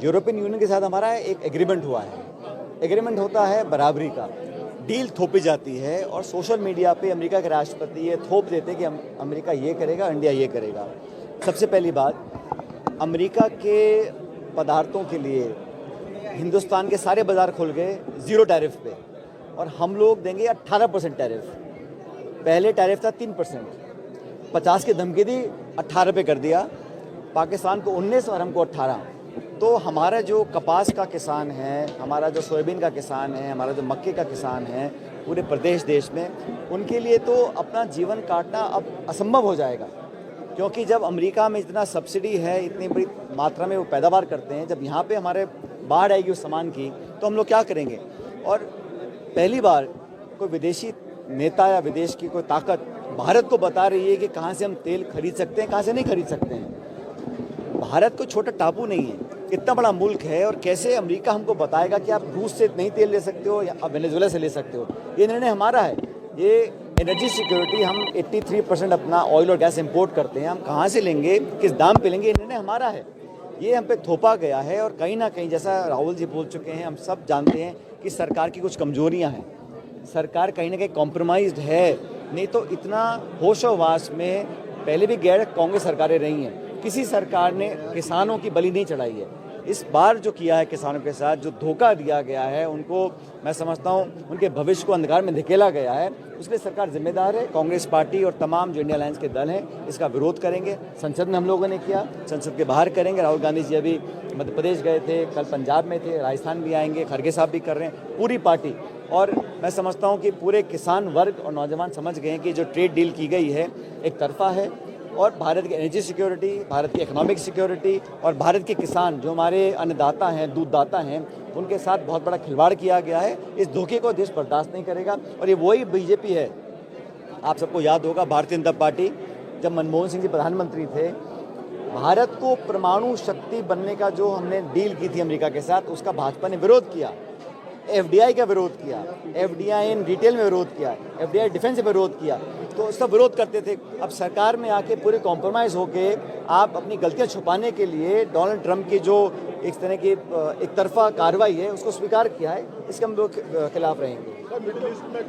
European union के साथ हमारा एक एग्रीमेंट हुआ है। एग्रीमेंट होता है बराबरी का, डील थोपी जाती है और सोशल मीडिया पे अमेरिका के राष्ट्रपति ये थोप देते कि अमेरिका ये करेगा, इंडिया ये करेगा। सबसे पहली बात, अमेरिका के पदार्थों के लिए हिंदुस्तान के सारे बाज़ार खुल गए 0 टैरिफ पे और हम लोग देंगे 18% टैरिफ। पहले टैरिफ था 3%, 50 की धमकी दी, 18 पे कर दिया। पाकिस्तान को 19 और हमको 18। तो हमारा जो कपास का किसान है, हमारा जो सोयाबीन का किसान है, हमारा जो मक्के का किसान है पूरे प्रदेश देश में, उनके लिए तो अपना जीवन काटना अब असंभव हो जाएगा। क्योंकि जब अमेरिका में इतना सब्सिडी है, इतनी बड़ी मात्रा में वो पैदावार करते हैं, जब यहाँ पे हमारे बाढ़ आएगी उस सामान की तो हम लोग क्या करेंगे। और पहली बार कोई विदेशी नेता या विदेश की कोई ताकत भारत को बता रही है कि कहाँ से हम तेल खरीद सकते हैं, कहाँ से नहीं खरीद सकते हैं। भारत कोई छोटा टापू नहीं है, इतना बड़ा मुल्क है। और कैसे अमेरिका हमको बताएगा कि आप रूस से नहीं तेल ले सकते हो या आप वेनेजुएला से ले सकते हो। ये निर्णय हमारा है। ये एनर्जी सिक्योरिटी, हम 83% अपना ऑयल और गैस इंपोर्ट करते हैं, हम कहाँ से लेंगे, किस दाम पे लेंगे, ये निर्णय हमारा है। ये हम पे थोपा गया है। और कहीं ना कहीं जैसा राहुल जी बोल चुके हैं, हम सब जानते हैं कि सरकार की कुछ कमजोरियां हैं। सरकार कहीं ना कहीं कॉम्प्रोमाइज्ड है। नहीं तो इतना होशोवास में पहले भी गैर कांग्रेस सरकारें रही हैं, किसी सरकार ने किसानों की बलि नहीं चढ़ाई है। इस बार जो किया है किसानों के साथ, जो धोखा दिया गया है, उनको मैं समझता हूँ उनके भविष्य को अंधकार में धकेला गया है। उसके लिए सरकार जिम्मेदार है। कांग्रेस पार्टी और तमाम जो इंडिया अलायंस के दल हैं इसका विरोध करेंगे। संसद में हम लोगों ने किया, संसद के बाहर करेंगे। राहुल गांधी जी अभी मध्य प्रदेश गए थे, कल पंजाब में थे, राजस्थान भी आएंगे, खड़गे साहब भी कर रहे हैं, पूरी पार्टी। और मैं समझता हूँ कि पूरे किसान वर्ग और नौजवान समझ गए हैं कि जो ट्रेड डील की गई है एक तरफा है और भारत की एनर्जी सिक्योरिटी, भारत की इकोनॉमिक सिक्योरिटी और भारत के किसान जो हमारे अन्नदाता हैं, दूधदाता हैं, उनके साथ बहुत बड़ा खिलवाड़ किया गया है। इस धोखे को देश बर्दाश्त नहीं करेगा। और ये वही बीजेपी है, आप सबको याद होगा भारतीय जनता पार्टी जब मनमोहन सिंह जी प्रधानमंत्री थे, भारत को परमाणु शक्ति बनने का जो हमने डील की थी अमेरिका के साथ, उसका भाजपा ने विरोध किया। एफडीआई का विरोध किया, एफडीआई इन रिटेल में विरोध किया, एफडीआई डिफेंस में विरोध किया। तो उसका विरोध करते थे। अब सरकार में आके पूरे कॉम्प्रोमाइज़ होके आप अपनी गलतियां छुपाने के लिए डोनाल्ड ट्रंप की जो एक तरह की एक तरफा कार्रवाई है उसको स्वीकार किया है। इसके हम लोग खिलाफ रहेंगे।